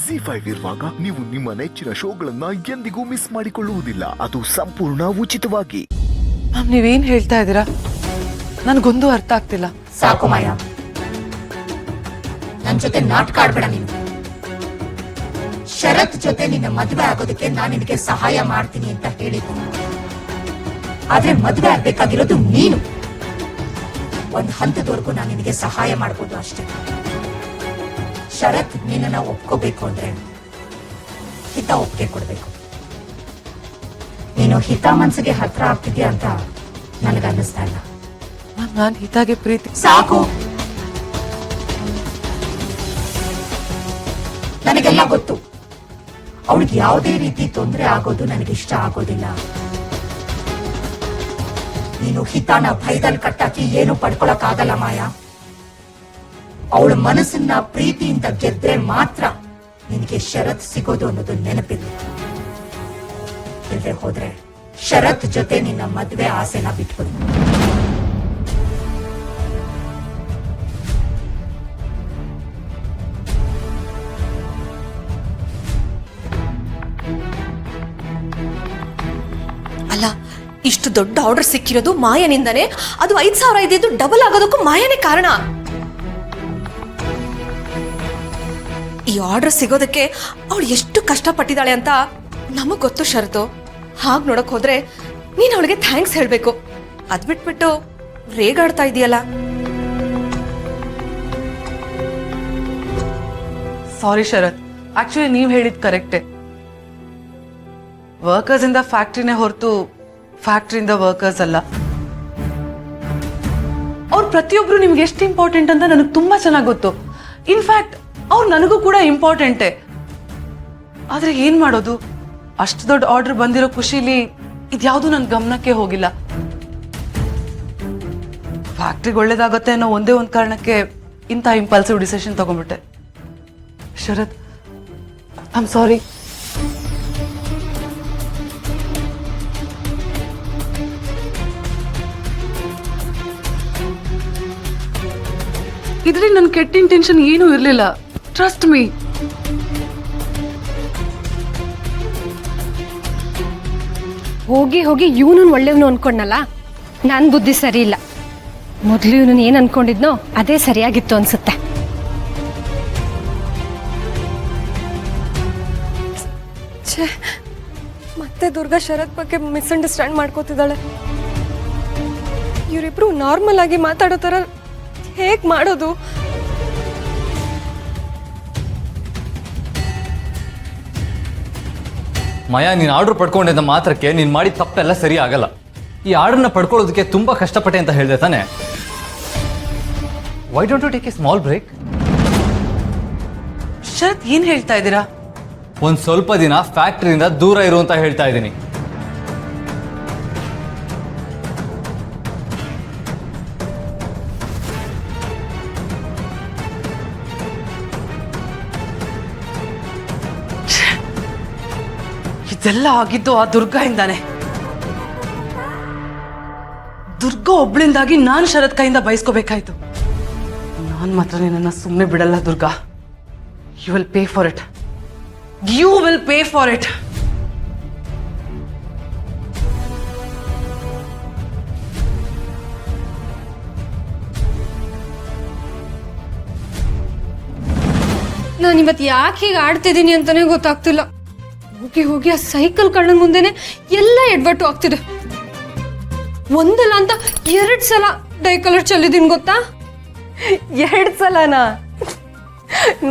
ZEE5 ಇರುವಾಗ ನೀವು ನಿಮ್ಮ ನೆಚ್ಚಿನ ಶೋಗಳನ್ನ ಎಂದಿಗೂ ಮಿಸ್ ಮಾಡಿಕೊಳ್ಳುವುದಿಲ್ಲ. ಅದು ಸಂಪೂರ್ಣ ಉಚಿತವಾಗಿ. ಮ್ಯಾಮ್, ನೀವೇನ್ ಹೇಳ್ತಾ ಇದ್ದೀರಾ? ನನಗೊಂದು ಅರ್ಥ ಆಗ್ತಿಲ್ಲ. ಸಾಕು ಮಾಯಾ, ನನ್ ಜೊತೆ ನಾಟಕ ಆಡ್ಬೇಡ ನೀನು. ಶರತ್ ಜೊತೆ ನಿನ್ನ ಮದುವೆ ಆಗೋದಕ್ಕೆ ನಾನು ನಿನಗೆ ಸಹಾಯ ಮಾಡ್ತೀನಿ ಅಂತ ಹೇಳಿದ್ದೀನಿ. ಆದ್ರೆ ಮದುವೆ ಆಗ್ಬೇಕಾಗಿರೋದು ನೀನು. ಒಂದು ಹಂತದವರೆಗೂ ನಾನು ನಿನಗೆ ಸಹಾಯ ಮಾಡ್ಬೋದು ಅಷ್ಟೇ. ಶರತ್ ನಿನ್ನ ಒಪ್ಕೋಬೇಕು ಅಂದ್ರೆ ಹಿತ ಒಪ್ಪಿಗೆ ಕೊಡ್ಬೇಕು. ನೀನು ಹಿತ ಮನ್ಸಿಗೆ ಹತ್ರ ಆಗ್ತಿದ್ಯಾ ಅಂತ ನನಗನ್ನಿಸ್ತಾ ಇಲ್ಲ. ಮ್ಯಾಮ್, ನಾನು ಹಿತಾಗೆ ಪ್ರೀತಿ. ಸಾಕು, ನನಗೆಲ್ಲ ಗೊತ್ತು. ಅವಳಿಗೆ ಯಾವುದೇ ರೀತಿ ತೊಂದರೆ ಆಗೋದು ನನಗಿಷ್ಟ ಆಗೋದಿಲ್ಲ. ನೀನು ಹಿತಾನ ಭಯದಲ್ಲಿ ಕಟ್ಟಾಕಿ ಏನು ಪಡ್ಕೊಳಕ್ ಆಗಲ್ಲ ಮಾಯಾ. ಅವಳ ಮನಸ್ಸನ್ನ ಪ್ರೀತಿಯಿಂದ ಗೆದ್ರೆ ಮಾತ್ರ ನಿನಗೆ ಶರತ್ ಸಿಗೋದು ಅನ್ನೋದು ನೆನಪಿಲ್ಲ. ಇಲ್ಲದೆ ಹೋದ್ರೆ ಶರತ್ ಜೊತೆ ನಿನ್ನ ಮದುವೆ ಆಸೆನ ಬಿಟ್ಬಿಡು. ಅಲ್ಲ, ಇಷ್ಟು ದೊಡ್ಡ ಆರ್ಡರ್ ಸಿಕ್ಕಿರೋದು ಮಾಯನಿಂದನೇ. ಅದು 5,000 ಇದ್ದಿದ್ದು ಡಬಲ್ ಆಗೋದಕ್ಕೂ ಮಾಯನೇ ಕಾರಣ. ಈ ಆರ್ಡರ್ ಸಿಗೋದಕ್ಕೆ ಅವಳು ಎಷ್ಟು ಕಷ್ಟಪಟ್ಟಿದ್ದಾಳೆ ಅಂತ ನಮಗ್ ಗೊತ್ತು ಶರತು. ಹಾಗ್ ನೋಡಕ್ ಹೋದ್ರೆ ನೀನ್ ಅವಳಿಗೆ ಥ್ಯಾಂಕ್ಸ್ ಹೇಳ್ಬೇಕು. ಅದ್ ಬಿಟ್ಬಿಟ್ಟು ರೇಗಾಡ್ತಾ ಇದೆಯಲ್ಲ. ಸಾರಿ ಶರತ್, ಆಕ್ಚುಲಿ ನೀವ್ ಹೇಳಿದ್ ಕರೆಕ್ಟೇ. ವರ್ಕರ್ಸ್ ಇಂದ ಫ್ಯಾಕ್ಟ್ರಿನೇ ಹೊರತು ಫ್ಯಾಕ್ಟ್ರಿಯಿಂದ ವರ್ಕರ್ಸ್ ಅಲ್ಲ. ಅವ್ರು ಪ್ರತಿಯೊಬ್ರು ನಿಮ್ಗೆ ಎಷ್ಟು ಇಂಪಾರ್ಟೆಂಟ್ ಅಂತ ನನಗೆ ತುಂಬಾ ಚೆನ್ನಾಗಿ ಗೊತ್ತು. ಇನ್ಫ್ಯಾಕ್ಟ್ ಅವ್ರು ನನಗೂ ಕೂಡ ಇಂಪಾರ್ಟೆಂಟೇ. ಆದ್ರೆ ಏನ್ ಮಾಡೋದು, ಅಷ್ಟು ದೊಡ್ಡ ಆರ್ಡರ್ ಬಂದಿರೋ ಖುಷಿಲಿ ಇದ್ಯಾವುದು ನನ್ನ ಗಮನಕ್ಕೆ ಹೋಗಿಲ್ಲ. ಫ್ಯಾಕ್ಟ್ರಿಗೆ ಒಳ್ಳೇದಾಗತ್ತೆ ಅನ್ನೋ ಒಂದೇ ಒಂದು ಕಾರಣಕ್ಕೆ ಇಂಥ ಇಂಪಲ್ಸಿವ್ ಡಿಸಿಷನ್ ತಗೊಂಡ್ಬಿಟ್ಟೆ. Sharath, I am sorry. ಇದ್ರಲ್ಲಿ ನನ್ನ ಕೆಟ್ಟ ಇಂಟೆನ್ಷನ್ ಏನೂ ಇರಲಿಲ್ಲ. Trust me. ಹೋಗಿ ಹೋಗಿ ಇವನು ಒಳ್ಳೆಯವನು ಅನ್ಕೊಂಡಲ್ಲ. ನನ್ನ ಬುದ್ಧಿ ಸರಿ ಇಲ್ಲ. ಮೊದಲು ಇವನು ಏನು ಅನ್ಕೊಂಡಿದ್ನೋ ಅದೇ ಸರಿಯಾಗಿತ್ತು ಅನ್ಸುತ್ತೆ. ಮತ್ತೆ ದುರ್ಗಾ ಶರತ್ ಬಗ್ಗೆ ಮಿಸ್ಅಂಡರ್ಸ್ಟ್ಯಾಂಡ್ ಮಾಡ್ಕೋತಿದ್ದಾಳೆ. ಇವರಿಬ್ರು ನಾರ್ಮಲ್ ಆಗಿ ಮಾತಾಡೋ ಥರ ಹೇಗ್ ಮಾಡೋದು? ಮಾಯಾ, ನೀನು ಆರ್ಡರ್ ಪಡ್ಕೊಂಡಿದ್ದ ಮಾತ್ರಕ್ಕೆ ನೀನು ಮಾಡಿದ ತಪ್ಪೆಲ್ಲ ಸರಿ ಆಗಲ್ಲ. ಈ ಆರ್ಡರ್ನ ಪಡ್ಕೊಳ್ಳೋದಕ್ಕೆ ತುಂಬಾ ಕಷ್ಟಪಟ್ಟೆ ಅಂತ ಹೇಳಿದೆ ತಾನೆ. Why don't you take a small break? Sharath, ಏನ್ ಹೇಳ್ತಾ ಇದ್ದೀರಾ? ಒಂದು ಸ್ವಲ್ಪ ದಿನ ಫ್ಯಾಕ್ಟ್ರಿಯಿಂದ ದೂರ ಇರು ಅಂತ ಹೇಳ್ತಾ ಇದ್ದೀನಿ. ಇದೆಲ್ಲ ಆಗಿದ್ದು ಆ ದುರ್ಗಾಯಿಂದಾನೆ. ದುರ್ಗಾ ಒಬ್ಳಿಂದಾಗಿ ನಾನು ಶರತ್ ಕೈಯಿಂದ ಬಯಸ್ಕೋಬೇಕಾಯ್ತು. ನಾನು ಮಾತ್ರ ನಿನ್ನನ್ನು ಸುಮ್ಮನೆ ಬಿಡಲ್ಲ Durga. You will pay for it. You will pay for it. ನಾನಿವತ್ತು ಯಾಕೆ ಹೀಗೆ ಆಡ್ತಿದ್ದೀನಿ ಅಂತಾನೆ ಗೊತ್ತಾಗ್ತಿಲ್ಲ. ಹೋಗಿ ಹೋಗಿ ಆ ಸೈಕಲ್ ಕಳ್ಳನ ಮುಂದೆನೆ ಎಲ್ಲ ಎಡ್ವಟ್ಟು ಆಗ್ತಿದೆ. ಒಂದಲ್ಲ ಅಂತ 2 ಸಲ ಡೈ ಕಲರ್ ಚೆಲ್ಲಿದೀನಿ ಗೊತ್ತಾ? 2 ಸಲನಾ?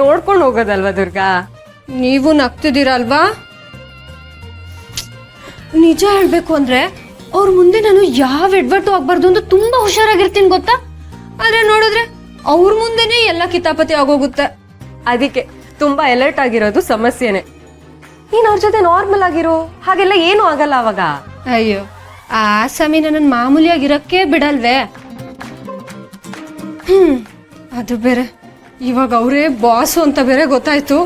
ನೋಡ್ಕೊಂಡು ಹೋಗೋದಲ್ವಾ ದುರ್ಗಾ? ನೀವು ನಗ್ತಿದ್ದೀರಲ್ವಾ? ನಿಜ ಹೇಳ್ಬೇಕು ಅಂದ್ರೆ ಅವ್ರ ಮುಂದೆ ನಾನು ಯಾವ ಎಡ್ವಟ್ಟು ಆಗ್ಬಾರ್ದು ಅಂತ ತುಂಬಾ ಹುಷಾರಾಗಿರ್ತೀನಿ ಗೊತ್ತಾ? ಆದ್ರೆ ನೋಡಿದ್ರೆ ಅವ್ರ ಮುಂದೆನೆ ಎಲ್ಲ ಕಿತಾಪತಿ ಆಗೋಗುತ್ತೆ. ಅದಕ್ಕೆ ತುಂಬಾ ಅಲರ್ಟ್ ಆಗಿರೋದು ಸಮಸ್ಯೆನೆ. ನೀನ್ ಅವ್ರ ಜೊತೆ ನಾರ್ಮಲ್ ಆಗಿರೋ, ಹಾಗೆಲ್ಲ ಏನು ಆಗಲ್ಲ ಅವಾಗ. ಅಯ್ಯೋ, ಆ ಸಮಯ ನನ್ನ ಮಾಮೂಲಿಯಾಗಿರಕ್ಕೆ ಬಿಡಲ್ವೇ? ಅದು ಬೇರೆ ಇವಾಗ ಅವರೇ ಬಾಸು ಅಂತ ಬೇರೆ ಗೊತ್ತಾಯ್ತು.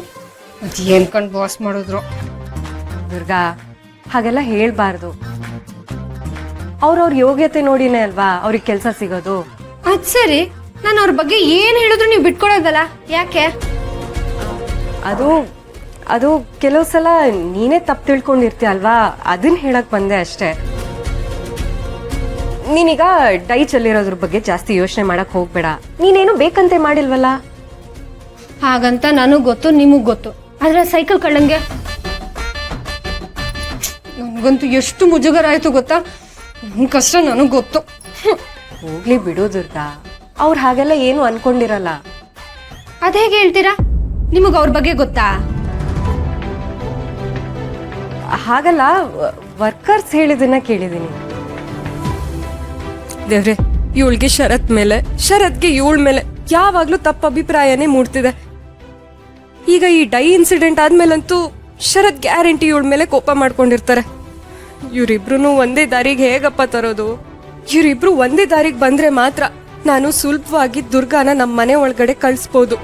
ಅದು ಏನ್ಕೊಂಡು ಬಾಸ್ ಮಾಡಿದ್ರು. ದುರ್ಗಾ, ಹಾಗೆಲ್ಲ ಹೇಳ್ಬಾರ್ದು. ಅವ್ರವ್ರ ಯೋಗ್ಯತೆ ನೋಡಿನೇ ಅಲ್ವಾ ಅವ್ರಿಗೆ ಕೆಲಸ ಸಿಗೋದು. ಅದ್ ಸರಿ, ನಾನು ಅವ್ರ ಬಗ್ಗೆ ಏನ್ ಹೇಳಿದ್ರು ನೀವು ಬಿಟ್ಕೊಡೋದಲ್ಲ, ಯಾಕೆ? ಅದು ಅದು ಕೆಲವು ಸಲ ನೀನೇ ತಪ್ಪು ತಿಳ್ಕೊಂಡಿರ್ತೀಯ ಅಲ್ವಾ ಅದನ್ನ ಹೇಳಕ್ ಬಂದೆ ಅಷ್ಟೇ. ನೀನೀಗ ಡೈ ಚೆಲ್ಲಿರೋದ್ರ ಬಗ್ಗೆ ಜಾಸ್ತಿ ಯೋಚನೆ ಮಾಡಕ್ ಹೋಗ್ಬೇಡ. ನೀನೇನು ಬೇಕಂತೆ ಮಾಡಿಲ್ವಲ್ಲ. ಹಾಗಂತ ನನಗ್ ಗೊತ್ತು, ನಿಮಗ್ ಗೊತ್ತು. ಆದ್ರೆ ಸೈಕಲ್ ಕಳ್ಳಂಗೆ ನನಗಂತೂ ಎಷ್ಟು ಮುಜುಗರ ಆಯ್ತು ಗೊತ್ತಾ. ನನ್ ಕಷ್ಟ ನನಗ್ ಗೊತ್ತು. ಹೋಗ್ಲಿ ಬಿಡು ದುರ್ಗಾ, ಅವ್ರು ಹಾಗೆಲ್ಲ ಏನು ಅನ್ಕೊಂಡಿರಲ್ಲ. ಅದೇಗೆ ಹೇಳ್ತೀರಾ? ನಿಮಗ್ ಅವ್ರ ಬಗ್ಗೆ ಗೊತ್ತಾ? ಹಾಗಲ್ಲ, ವರ್ಕರ್ಸ್ ಹೇಳಿದನ್ನ ಕೇಳಿದೀನಿ. ದೇವ್ರೆ, ಇವಳಿಗೆ ಶರತ್ ಮೇಲೆ, ಶರತ್ಗೆ ಇವಳ ಮೇಲೆ ಯಾವಾಗ್ಲೂ ತಪ್ಪ ಅಭಿಪ್ರಾಯನೇ ಮೂಡ್ತಿದೆ. ಈಗ ಈ ಡೈ ಇನ್ಸಿಡೆಂಟ್ ಆದ್ಮೇಲಂತೂ ಶರತ್ ಗ್ಯಾರಂಟಿ ಇವಳ ಮೇಲೆ ಕೋಪ ಮಾಡ್ಕೊಂಡಿರ್ತಾರೆ. ಇವರಿಬ್ರು ಒಂದೇ ದಾರಿಗೆ ಹೇಗಪ್ಪ ತರೋದು? ಇವರಿಬ್ರು ಒಂದೇ ದಾರಿಗೆ ಬಂದ್ರೆ ಮಾತ್ರ ನಾನು ಸುಲಭವಾಗಿ ದುರ್ಗಾನ ನಮ್ಮ ಮನೆ ಒಳಗಡೆ ಕಳಿಸ್ಬೋದು.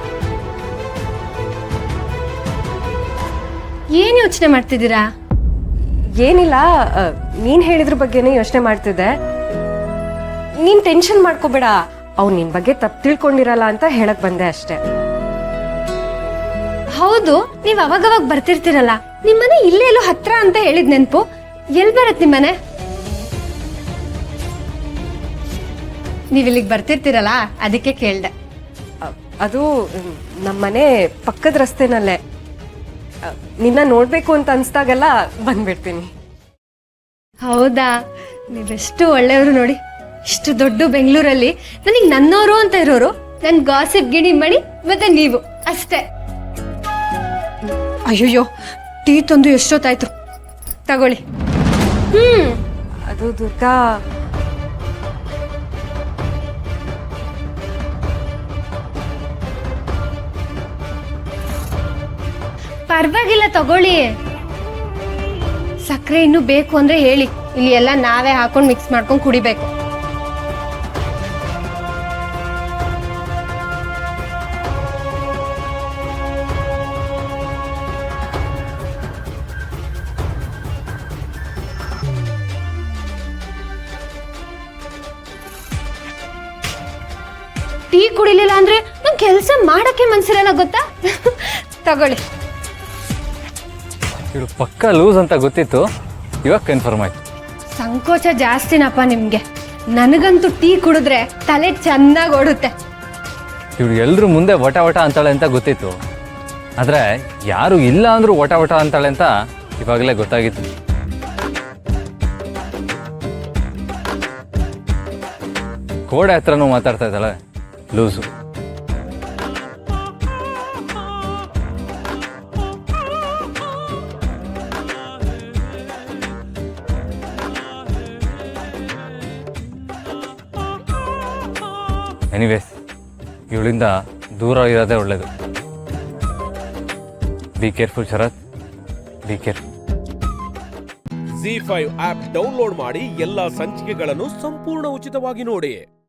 ಏನ್ ಯೋಚನೆ ಮಾಡ್ತಿದ್ದೀರಾ? ಏನಿಲ್ಲ, ನೀನ್ ಹೇಳಿದ್ರ ಬಗ್ಗೆನೇ ಯೋಚನೆ ಮಾಡ್ತಿದ್ದೆ. ನೀನ್ ಟೆನ್ಷನ್ ಮಾಡ್ಕೋಬೇಡ, ಅವ್ನು ನಿನ್ ಬಗ್ಗೆ ತಪ್ಪು ತಿಳ್ಕೊಂಡಿರಲ್ಲ ಅಂತ ಹೇಳಕ್ ಬಂದೆ ಅಷ್ಟೇ. ಹೌದು, ನೀವ್ ಅವಾಗವಾಗ ಬರ್ತಿರ್ತೀರಲ್ಲ. ನಿಮ್ಮನೆ ಇಲ್ಲೇ ಎಲ್ಲೋ ಹತ್ರ ಅಂತ ಹೇಳಿದ್ ನೆನ್ಪು. ಎಲ್ ಬರತ್ ನಿಮ್ಮನೆ? ನೀವ್ ಇಲ್ಲಿಗೆ ಬರ್ತಿರ್ತೀರಲ್ಲ, ಅದಕ್ಕೆ ಕೇಳ್ದೆ. ಅದು ನಮ್ಮನೆ ಪಕ್ಕದ ರಸ್ತೆನಲ್ಲೇ. ನಿನ್ನ ನೋಡ್ಬೇಕು ಅಂತ ಅನ್ಸ್ದಾಗೆಲ್ಲ ಬಂದ್ಬಿಡ್ತೀನಿ. ಹೌದಾ? ನೀವೆಷ್ಟು ಒಳ್ಳೆಯವರು ನೋಡಿ. ಇಷ್ಟು ದೊಡ್ಡ ಬೆಂಗಳೂರಲ್ಲಿ ನನಗೆ ನನ್ನವರು ಅಂತ ಇರೋರು, ನನ್ ಗಾಸಿಪ್ ಗಿಣಿ ಮಣಿ ಮತ್ತೆ ನೀವು ಅಷ್ಟೇ. ಅಯ್ಯಯ್ಯೋ, ಟೀ ತಂದು ಎಷ್ಟೊತ್ತಾಯ್ತು, ತಗೊಳ್ಳಿ. ಅದು ದುರ್ಗಾ, ಪರವಾಗಿಲ್ಲ, ತಗೊಳ್ಳಿ. ಸಕ್ಕರೆ ಇನ್ನು ಬೇಕು ಅಂದ್ರೆ ಹೇಳಿ, ಇಲ್ಲಿ ಎಲ್ಲ ನಾವೇ ಹಾಕೊಂಡು ಮಿಕ್ಸ್ ಮಾಡ್ಕೊಂಡು ಕುಡಿಬೇಕು. ಟೀ ಕುಡಿಲಿಲ್ಲ ಅಂದ್ರೆ ನಂಗೆ ಕೆಲಸ ಮಾಡಕ್ಕೆ ಮನ್ಸಿರಲ್ಲ ಗೊತ್ತಾ. ತಗೊಳ್ಳಿ. ಇವಳು ಪಕ್ಕ ಲೂಸ್ ಅಂತ ಗೊತ್ತಿತ್ತು, ಇವಾಗ ಕನ್ಫರ್ಮ್ ಆಯ್ತು. ಸಂಕೋಚ ಜಾಸ್ತಿನಪ್ಪ ನಿಮ್ಗೆ. ನನಗಂತೂ ಟೀ ಕುಡಿದ್ರೆ ತಲೆ ಚೆನ್ನಾಗಿ ಓಡುತ್ತೆ. ಇವಳು ಎಲ್ರು ಮುಂದೆ ವಟ ವಟ ಅಂತಾಳೆ ಅಂತ ಗೊತ್ತಿತ್ತು, ಆದ್ರೆ ಯಾರು ಇಲ್ಲ ಅಂದ್ರೂ ವಟ ವಟ ಅಂತಾಳೆ ಅಂತ ಇವಾಗಲೇ ಗೊತ್ತಾಗಿತ್ತು. ಕೋಡೆ ಹತ್ರನೂ ಮಾತಾಡ್ತಾ ಇದ್ದಾಳೆ, ಲೂಸು. ಎನಿವೇಸ್, ಇವಳಿಂದ ದೂರ ಇರೋದೇ ಒಳ್ಳೇದು. Be careful Sharath, be careful. ZEE5 app download ಮಾಡಿ ಎಲ್ಲಾ ಸಂಚಿಕೆಗಳನ್ನು ಸಂಪೂರ್ಣ ಉಚಿತವಾಗಿ ನೋಡಿ.